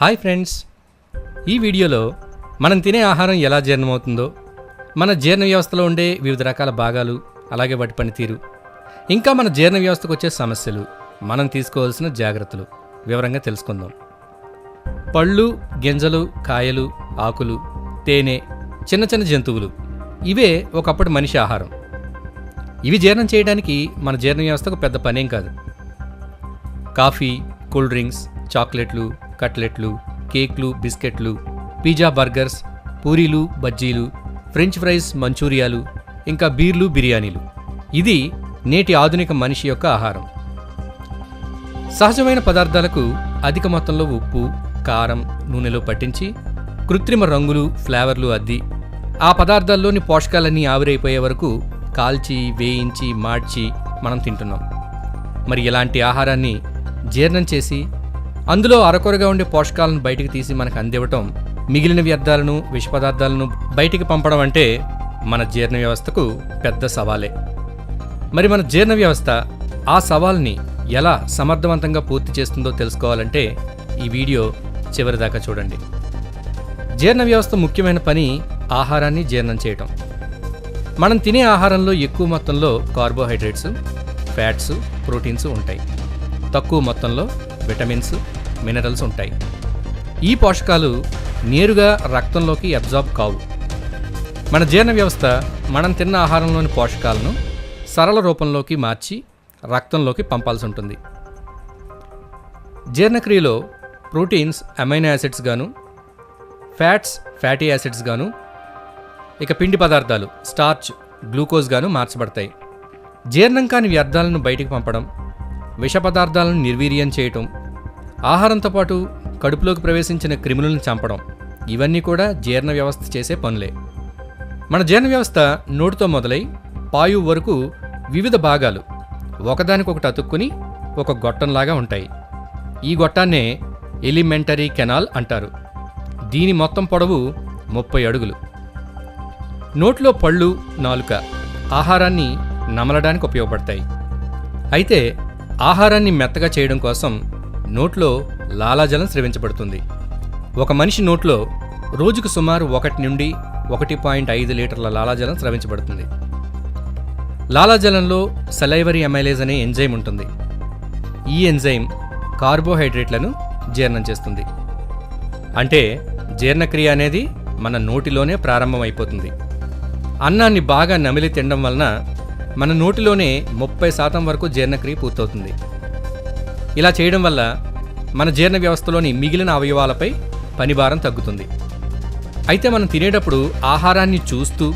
Hi friends, ఈ వీడియోలో మనం తినే ఆహారం ఎలా జీర్ణమవుతుందో, మన జీర్ణ వ్యవస్థలో ఉండే వివిధ రకాల భాగాలు, అలాగే వాటి పనితీరు, ఇంకా మన జీర్ణ వ్యవస్థకు వచ్చే సమస్యలు, మనం తీసుకోవాల్సిన జాగ్రత్తలు వివరంగా తెలుసుకుందాం. పళ్ళు, గింజలు, కాయలు, ఆకులు, తేనె, చిన్న చిన్న జంతువులు ఇవే ఒకప్పటి మనిషి ఆహారం. ఇవి జీర్ణం చేయడానికి మన జీర్ణ వ్యవస్థకు పెద్ద పనేం కాదు. కాఫీ, కూల్ డ్రింక్స్, చాక్లెట్లు, కట్లెట్లు, కేక్లు, బిస్కెట్లు, పిజ్జా, బర్గర్స్, పూరీలు, బజ్జీలు, ఫ్రెంచ్ ఫ్రైస్, మంచూరియాలు, ఇంకా బీర్లు, బిర్యానీలు ఇది నేటి ఆధునిక మనిషి యొక్క ఆహారం. సహజమైన పదార్థాలకు అధిక మొత్తంలో ఉప్పు, కారం, నూనెలో పట్టించి కృత్రిమ రంగులు, ఫ్లేవర్లు అద్ది ఆ పదార్థాల్లోని పోషకాలన్నీ ఆవిరైపోయే వరకు కాల్చి, వేయించి, మార్చి మనం తింటున్నాం. మరి ఇలాంటి ఆహారాన్ని జీర్ణం చేసి అందులో అరకొరగా ఉండే పోషకాలను బయటికి తీసి మనకు అందివ్వటం, మిగిలిన వ్యర్థాలను, విష పదార్థాలను బయటికి పంపడం అంటే మన జీర్ణ వ్యవస్థకు పెద్ద సవాలే. మరి మన జీర్ణ వ్యవస్థ ఆ సవాల్ని ఎలా సమర్థవంతంగా పూర్తి చేస్తుందో తెలుసుకోవాలంటే ఈ వీడియో చివరిదాకా చూడండి. జీర్ణ వ్యవస్థ ముఖ్యమైన పని ఆహారాన్ని జీర్ణం చేయటం. మనం తినే ఆహారంలో ఎక్కువ మొత్తంలో కార్బోహైడ్రేట్స్, ఫ్యాట్స్, ప్రోటీన్స్ ఉంటాయి. తక్కువ మొత్తంలో విటమిన్స్, మినరల్స్ ఉంటాయి. ఈ పోషకాలు నేరుగా రక్తంలోకి అబ్జార్బ్ కావు. మన జీర్ణ వ్యవస్థ మనం తిన్న ఆహారంలోని పోషకాలను సరళ రూపంలోకి మార్చి రక్తంలోకి పంపాల్సి ఉంటుంది. జీర్ణక్రియలో ప్రోటీన్స్ అమైనో యాసిడ్స్ గాను, ఫ్యాట్స్ ఫ్యాటీ యాసిడ్స్ గాను, ఇక పిండి పదార్థాలు స్టార్చ్, గ్లూకోజ్ గాను మార్చబడతాయి. జీర్ణం కాని వ్యర్థాలను బయటికి పంపడం, విష పదార్థాలను నిర్వీర్యం చేయటం, ఆహారంతో పాటు కడుపులోకి ప్రవేశించిన క్రిములను చంపడం ఇవన్నీ కూడా జీర్ణ వ్యవస్థ చేసే పనులే. మన జీర్ణ వ్యవస్థ నోటితో మొదలై పాయువు వరకు వివిధ భాగాలు ఒకదానికొకటి అతుక్కుని ఒక గొట్టంలాగా ఉంటాయి. ఈ గొట్టాన్నే ఎలిమెంటరీ కెనాల్ అంటారు. దీని మొత్తం పొడవు 30 అడుగులు. నోట్లో పళ్ళు, నాలుక ఆహారాన్ని నమలడానికి ఉపయోగపడతాయి. అయితే ఆహారాన్ని మెత్తగా చేయడం కోసం నోట్లో లాలాజలం స్రవించబడుతుంది. ఒక మనిషి నోట్లో రోజుకు సుమారు 1 నుండి 1.5 లీటర్ల లాలాజలం స్రవించబడుతుంది. లాలాజలంలో సలైవరీ అమైలేజ్ అనే ఎంజైమ్ ఉంటుంది. ఈ ఎంజైమ్ కార్బోహైడ్రేట్లను జీర్ణం చేస్తుంది. అంటే జీర్ణక్రియ అనేది మన నోటిలోనే ప్రారంభమైపోతుంది. అన్నాన్ని బాగా నమిలి తినడం వలన మన నోటిలోనే 30% వరకు జీర్ణక్రియ పూర్తవుతుంది. ఇలా చేయడం వల్ల మన జీర్ణ వ్యవస్థలోని మిగిలిన అవయవాలపై పనిభారం తగ్గుతుంది. అయితే మనం తినేటప్పుడు ఆహారాన్ని చూస్తూ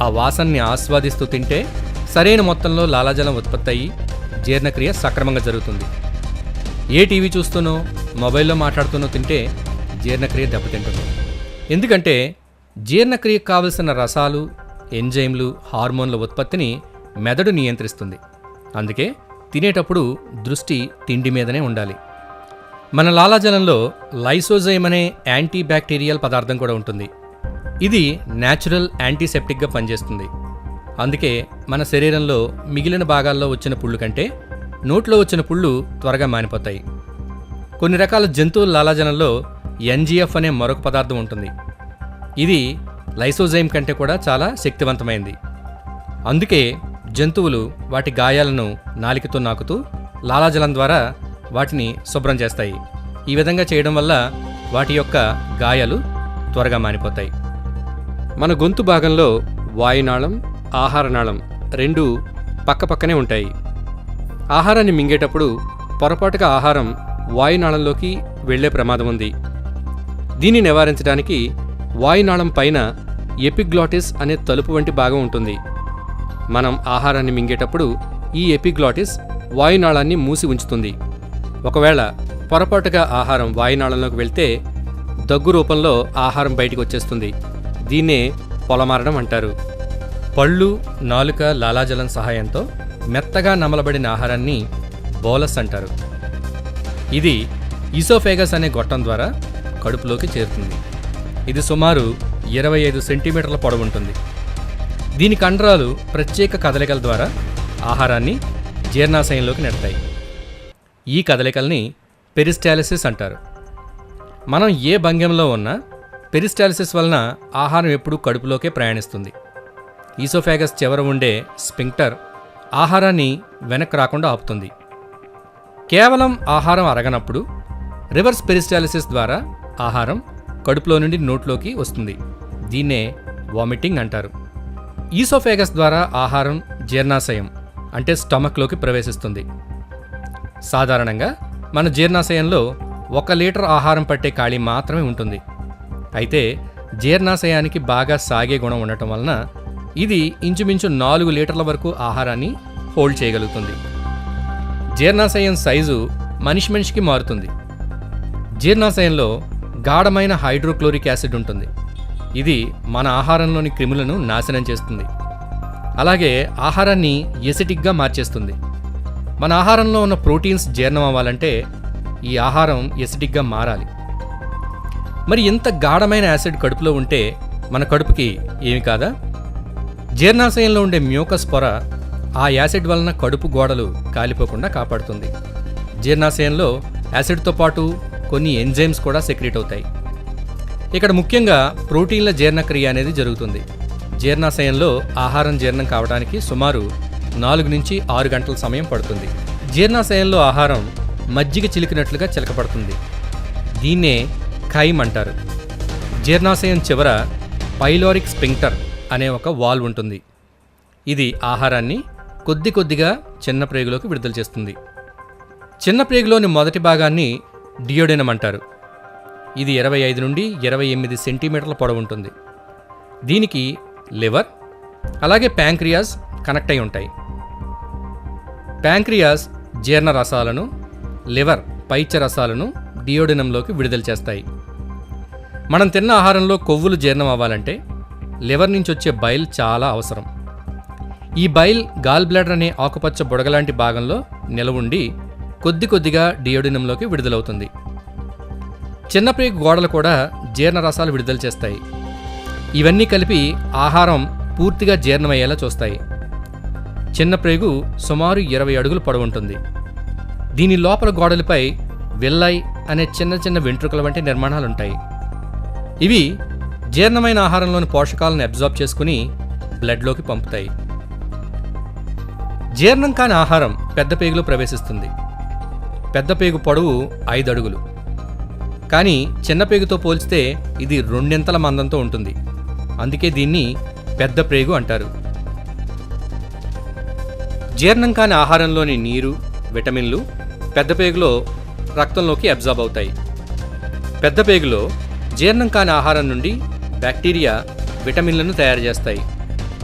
ఆ వాసనని ఆస్వాదిస్తూ తింటే సరైన మొత్తంలో లాలాజలం ఉత్పత్తి అయ్యి జీర్ణక్రియ సక్రమంగా జరుగుతుంది. ఏ టీవీ చూస్తూనో, మొబైల్లో మాట్లాడుతూనో తింటే జీర్ణక్రియ దెబ్బతింటుంది. ఎందుకంటే జీర్ణక్రియకు కావలసిన రసాలు, ఎంజైమ్లు, హార్మోన్ల ఉత్పత్తిని మెదడు నియంత్రిస్తుంది. అందుకే తినేటప్పుడు దృష్టి తిండి మీదనే ఉండాలి. మన లాలాజలంలో లైసోజైమ్ అనే యాంటీ బ్యాక్టీరియల్ పదార్థం కూడా ఉంటుంది. ఇది న్యాచురల్ యాంటీసెప్టిక్గా పనిచేస్తుంది. అందుకే మన శరీరంలో మిగిలిన భాగాల్లో వచ్చిన పుళ్ళు కంటే నోట్లో వచ్చిన పుళ్ళు త్వరగా మానిపోతాయి. కొన్ని రకాల జంతువుల లాలాజలంలో ఎన్జిఎఫ్ అనే మరొక పదార్థం ఉంటుంది. ఇది లైసోజైమ్ కంటే కూడా చాలా శక్తివంతమైంది. అందుకే జంతువులు వాటి గాయాలను నాలికతో నాకుతూ లాలాజలం ద్వారా వాటిని శుభ్రం చేస్తాయి. ఈ విధంగా చేయడం వల్ల వాటి యొక్క గాయాలు త్వరగా మానిపోతాయి. మన గొంతు భాగంలో వాయునాళం, ఆహారనాళం రెండూ పక్కపక్కనే ఉంటాయి. ఆహారాన్ని మింగేటప్పుడు పొరపాటుగా ఆహారం వాయునాళంలోకి వెళ్లే ప్రమాదం ఉంది. దీన్ని నివారించడానికి వాయునాళం పైన ఎపిగ్లాటిస్ అనే తలుపు వంటి భాగం ఉంటుంది. మనం ఆహారాన్ని మింగేటప్పుడు ఈ ఎపిగ్లాటిస్ వాయునాళాన్ని మూసి ఉంచుతుంది. ఒకవేళ పొరపాటుగా ఆహారం వాయునాళంలోకి వెళ్తే దగ్గు రూపంలో ఆహారం బయటికి వచ్చేస్తుంది. దీన్నే పొలమారడం అంటారు. పళ్ళు, నాలుక, లాలాజలం సహాయంతో మెత్తగా నమలబడిన ఆహారాన్ని బోలస్ అంటారు. ఇది ఈసోఫేగస్ అనే గొట్టం ద్వారా కడుపులోకి చేరుతుంది. ఇది సుమారు 25 సెంటీమీటర్ల పొడవుంటుంది. దీని కండరాలు ప్రత్యేక కదలికల ద్వారా ఆహారాన్ని జీర్ణాశయంలోకి నెడతాయి. ఈ కదలికల్ని పెరిస్టాలిసిస్ అంటారు. మనం ఏ భంగిమలో ఉన్నా పెరిస్టాల్సిస్ వలన ఆహారం ఎప్పుడూ కడుపులోకే ప్రయాణిస్తుంది. ఈసోఫాగస్ చివర ఉండే స్ఫింక్టర్ ఆహారాన్ని వెనక్కి రాకుండా ఆపుతుంది. కేవలం ఆహారం అరగనప్పుడు రివర్స్ పెరిస్టాలిసిస్ ద్వారా ఆహారం కడుపులో నుండి నోట్లోకి వస్తుంది. దీన్నే వామిటింగ్ అంటారు. ఈసోఫాగస్ ద్వారా ఆహారం జీర్ణాశయం అంటే స్టమక్లోకి ప్రవేశిస్తుంది. సాధారణంగా మన జీర్ణాశయంలో 1 లీటర్ ఆహారం పట్టే ఖాళీ మాత్రమే ఉంటుంది. అయితే జీర్ణాశయానికి బాగా సాగే గుణం ఉండటం వలన ఇది ఇంచుమించు 4 లీటర్ల వరకు ఆహారాన్ని హోల్డ్ చేయగలుగుతుంది. జీర్ణాశయం సైజు మనిషికి మారుతుంది. జీర్ణాశయంలో గాఢమైన హైడ్రోక్లోరిక్ యాసిడ్ ఉంటుంది. ఇది మన ఆహారంలోని క్రిములను నాశనం చేస్తుంది. అలాగే ఆహారాన్ని ఎసిటిక్గా మార్చేస్తుంది. మన ఆహారంలో ఉన్న ప్రోటీన్స్ జీర్ణం అవ్వాలంటే ఈ ఆహారం ఎసిటిక్గా మారాలి. మరి ఇంత గాఢమైన యాసిడ్ కడుపులో ఉంటే మన కడుపుకి ఏమి కాదా? జీర్ణాశయంలో ఉండే మ్యూకస్ పొర ఆ యాసిడ్ వలన కడుపు గోడలు కాలిపోకుండా కాపాడుతుంది. జీర్ణాశయంలో యాసిడ్తో పాటు కొన్ని ఎంజైమ్స్ కూడా సెక్రీట్ అవుతాయి. ఇక్కడ ముఖ్యంగా ప్రోటీన్ల జీర్ణక్రియ అనేది జరుగుతుంది. జీర్ణాశయంలో ఆహారం జీర్ణం కావడానికి సుమారు 4 నుంచి 6 గంటల సమయం పడుతుంది. జీర్ణాశయంలో ఆహారం మజ్జిగ చిలికినట్లుగా చిలకపడుతుంది. దీన్నే ఖైమ్ అంటారు. జీర్ణాశయం చివర పైలోరిక్ స్ఫింక్టర్ అనే ఒక వాల్వ్ ఉంటుంది. ఇది ఆహారాన్ని కొద్దిగా చిన్న ప్రేగులోకి విడుదల చేస్తుంది. చిన్న ప్రేగులోని మొదటి భాగాన్ని డియోడెనమ్ అంటారు. ఇది 25 నుండి 28 సెంటీమీటర్ల పొడవు ఉంటుంది. దీనికి లివర్ అలాగే ప్యాంక్రియాస్ కనెక్ట్ అయి ఉంటాయి. ప్యాంక్రియాస్ జీర్ణ రసాలను, లివర్ పైచ రసాలను డియోడెనంలోకి విడుదల చేస్తాయి. మనం తిన్న ఆహారంలో కొవ్వులు జీర్ణం అవ్వాలంటే లివర్ నుంచి వచ్చే బైల్ చాలా అవసరం. ఈ బైల్ గాల్ బ్లాడర్ అనే ఆకుపచ్చ బుడగలాంటి భాగంలో నిలవుండి కొద్దిగా డియోడెనంలోకి విడుదలవుతుంది. చిన్న ప్రేగు గోడలు కూడా జీర్ణ రసాలు విడుదల చేస్తాయి. ఇవన్నీ కలిపి ఆహారం పూర్తిగా జీర్ణమయ్యేలా చూస్తాయి. చిన్న ప్రేగు సుమారు 20 అడుగులు పొడవుంటుంది. దీని లోపల గోడలపై విల్లై అనే చిన్న వెంట్రుకల వంటి నిర్మాణాలుంటాయి. ఇవి జీర్ణమైన ఆహారంలోని పోషకాలను అబ్జార్బ్ చేసుకుని బ్లడ్లోకి పంపుతాయి. జీర్ణం కాని ఆహారం పెద్ద పేగులో ప్రవేశిస్తుంది. పెద్ద పేగు పొడవు 5 అడుగులు. కానీ చిన్న పేగుతో పోల్చితే ఇది 2 మందంతో ఉంటుంది. అందుకే దీన్ని పెద్ద ప్రేగు అంటారు. జీర్ణం కాని ఆహారంలోని నీరు, విటమిన్లు పెద్ద పేగులో రక్తంలోకి అబ్జార్బ్ అవుతాయి. పెద్ద పేగులో జీర్ణం కాని ఆహారం నుండి బ్యాక్టీరియా విటమిన్లను తయారు చేస్తాయి.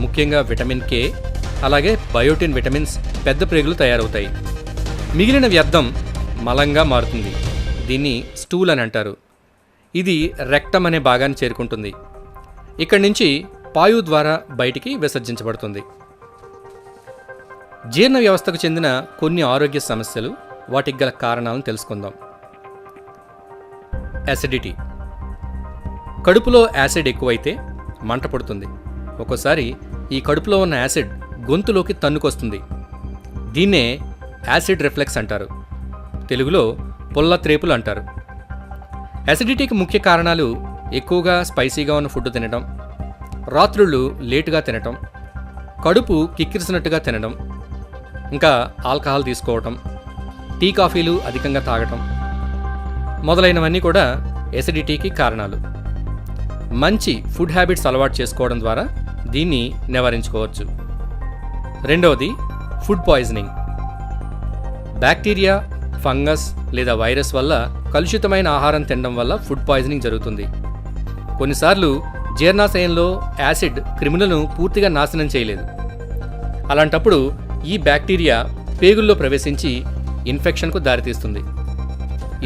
ముఖ్యంగా విటమిన్ కే అలాగే బయోటిన్ విటమిన్స్ పెద్ద ప్రేగులు తయారవుతాయి. మిగిలిన వ్యర్థం మలంగా మారుతుంది. దీన్ని స్టూల్ అని అంటారు. ఇది రెక్టమ్ అనే భాగాన్ని చేరుకుంటుంది. ఇక్కడి నుంచి పాయు ద్వారా బయటికి విసర్జించబడుతుంది. జీర్ణ వ్యవస్థకు చెందిన కొన్ని ఆరోగ్య సమస్యలు, వాటికి గల కారణాలను తెలుసుకుందాం. యాసిడిటీ. కడుపులో యాసిడ్ ఎక్కువైతే మంట పడుతుంది. ఒక్కోసారి ఈ కడుపులో ఉన్న యాసిడ్ గొంతులోకి తన్నుకొస్తుంది. దీన్నే యాసిడ్ రిఫ్లెక్స్ అంటారు. తెలుగులో పుల్ల త్రేపులు అంటారు. యాసిడిటీకి ముఖ్య కారణాలు ఎక్కువగా స్పైసీగా ఉన్న ఫుడ్ తినడం, రాత్రుళ్ళు లేటుగా తినటం, కడుపు కిక్కిరిసినట్టుగా తినడం, ఇంకా ఆల్కహాల్ తీసుకోవటం, టీ కాఫీలు అధికంగా తాగటం మొదలైనవన్నీ కూడా యాసిడిటీకి కారణాలు. మంచి ఫుడ్ హ్యాబిట్స్ అలవాటు చేసుకోవడం ద్వారా దీన్ని నివారించుకోవచ్చు. రెండవది ఫుడ్ పాయిజనింగ్. బ్యాక్టీరియా, ఫంగస్ లేదా వైరస్ వల్ల కలుషితమైన ఆహారం తినడం వల్ల ఫుడ్ పాయిజనింగ్ జరుగుతుంది. కొన్నిసార్లు జీర్ణాశయంలో యాసిడ్ క్రిములను పూర్తిగా నాశనం చేయలేదు. అలాంటప్పుడు ఈ బ్యాక్టీరియా పేగుల్లో ప్రవేశించి ఇన్ఫెక్షన్కు దారితీస్తుంది.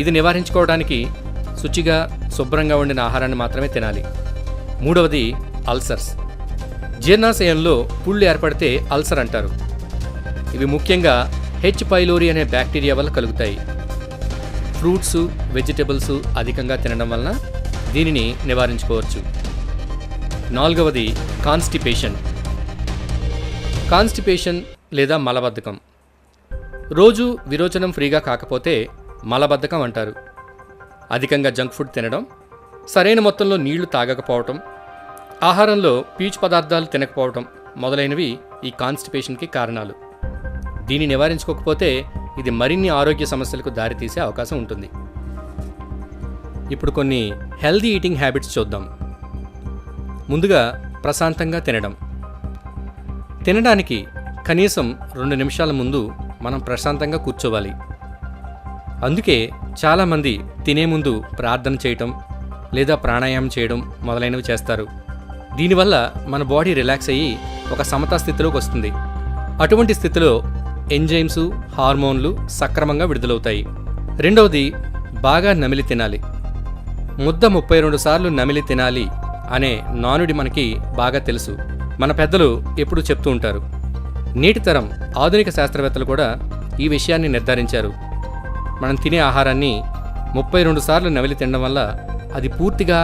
ఇది నివారించుకోవడానికి శుచిగా శుభ్రంగా వండిన ఆహారాన్ని మాత్రమే తినాలి. మూడవది అల్సర్స్. జీర్ణాశయంలో పుళ్ళు ఏర్పడితే అల్సర్ అంటారు. ఇవి ముఖ్యంగా హెచ్ పైలోరీ అనే బ్యాక్టీరియా వల్ల కలుగుతాయి. ఫ్రూట్స్, వెజిటబుల్స్ అధికంగా తినడం వలన దీనిని నివారించుకోవచ్చు. నాలుగవది కాన్స్టిపేషన్. కాన్స్టిపేషన్ లేదా మలబద్ధకం. రోజు విరోచనం ఫ్రీగా కాకపోతే మలబద్ధకం అంటారు. అధికంగా జంక్ ఫుడ్ తినడం, సరైన మొత్తంలో నీళ్లు తాగకపోవటం, ఆహారంలో పీచు పదార్థాలు తినకపోవటం మొదలైనవి ఈ కాన్స్టిపేషన్కి కారణాలు. దీన్ని నివారించుకోకపోతే ఇది మరిన్ని ఆరోగ్య సమస్యలకు దారితీసే అవకాశం ఉంటుంది. ఇప్పుడు కొన్ని హెల్దీ ఈటింగ్ హ్యాబిట్స్ చూద్దాం. ముందుగా ప్రశాంతంగా తినడం. తినడానికి కనీసం 2 నిమిషాల ముందు మనం ప్రశాంతంగా కూర్చోవాలి. అందుకే చాలామంది తినే ముందు ప్రార్థన చేయటం లేదా ప్రాణాయామం చేయడం మొదలైనవి చేస్తారు. దీనివల్ల మన బాడీ రిలాక్స్ అయ్యి ఒక సమతా స్థితిలోకి వస్తుంది. అటువంటి స్థితిలో ఎంజైమ్స్, హార్మోన్లు సక్రమంగా విడుదలవుతాయి. రెండవది, బాగా నమిలి తినాలి. ముద్ద 32 సార్లు నమిలి తినాలి అనే నానుడి మనకి బాగా తెలుసు. మన పెద్దలు ఎప్పుడూ చెప్తూ ఉంటారు. నేటి తరం ఆధునిక శాస్త్రవేత్తలు కూడా ఈ విషయాన్ని నిర్ధారించారు. మనం తినే ఆహారాన్ని 32 సార్లు నమిలి తినడం వల్ల అది పూర్తిగా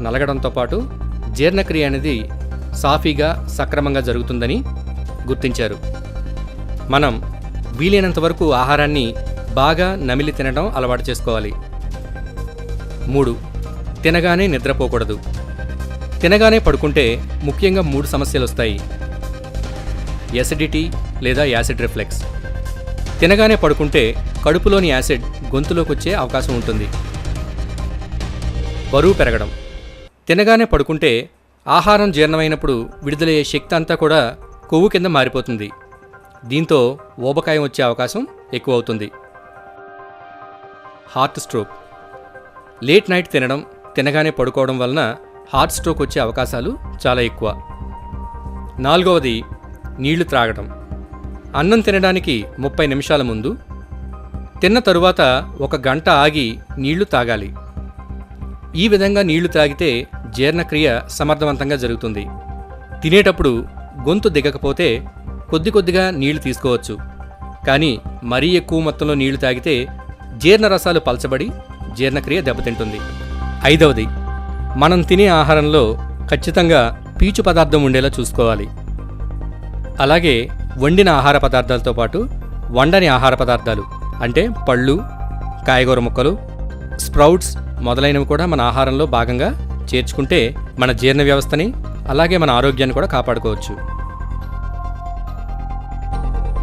నలగడంతో పాటు జీర్ణక్రియ అనేది సాఫీగా సక్రమంగా జరుగుతుందని గుర్తించారు. మనం వీలైనంత వరకు ఆహారాన్ని బాగా నమిలి తినడం అలవాటు చేసుకోవాలి. 3, తినగానే నిద్రపోకూడదు. తినగానే పడుకుంటే ముఖ్యంగా 3 సమస్యలు వస్తాయి. ఎసిడిటీ లేదా యాసిడ్ రిఫ్లెక్స్. తినగానే పడుకుంటే కడుపులోని యాసిడ్ గొంతులోకి వచ్చే అవకాశం ఉంటుంది. బరువు పెరగడం. తినగానే పడుకుంటే ఆహారం జీర్ణమైనప్పుడు విడుదలయ్యే శక్తి అంతా కూడా కొవ్వు కింద మారిపోతుంది. దీంతో ఊబకాయం వచ్చే అవకాశం ఎక్కువ అవుతుంది. Heart stroke. లేట్ నైట్ తినడం, తినగానే పడుకోవడం వలన హార్ట్ స్ట్రోక్ వచ్చే అవకాశాలు చాలా ఎక్కువ. 4వది, నీళ్లు త్రాగడం. అన్నం తినడానికి 30 నిమిషాల ముందు, తిన్న తరువాత 1 గంట ఆగి నీళ్లు తాగాలి. ఈ విధంగా నీళ్లు తాగితే జీర్ణక్రియ సమర్థవంతంగా జరుగుతుంది. తినేటప్పుడు గొంతు దిగకపోతే కొద్దిగా నీళ్లు తీసుకోవచ్చు. కానీ మరీ ఎక్కువ మొత్తంలో నీళ్లు తాగితే జీర్ణరసాలు పలచబడి జీర్ణక్రియ దెబ్బతింటుంది. 5వది, మనం తినే ఆహారంలో ఖచ్చితంగా పీచు పదార్థం ఉండేలా చూసుకోవాలి. అలాగే వండిన ఆహార పదార్థాలతో పాటు వండని ఆహార పదార్థాలు అంటే పళ్ళు, కాయగూర ముక్కలు, స్ప్రౌట్స్ మొదలైనవి కూడా మన ఆహారంలో భాగంగా చేర్చుకుంటే మన జీర్ణ వ్యవస్థని అలాగే మన ఆరోగ్యాన్ని కూడా కాపాడుకోవచ్చు.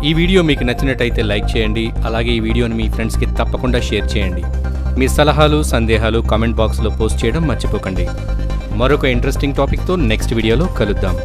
ఈ వీడియో మీకు నచ్చినట్టయితే లైక్ చేయండి. అలాగే ఈ వీడియోని మీ ఫ్రెండ్స్కి తప్పకుండా షేర్ చేయండి. మీ సలహాలు, సందేహాలు కామెంట్ బాక్స్లో పోస్ట్ చేయడం మర్చిపోకండి. మరొక ఇంట్రెస్టింగ్ టాపిక్తో నెక్స్ట్ వీడియోలో కలుద్దాం.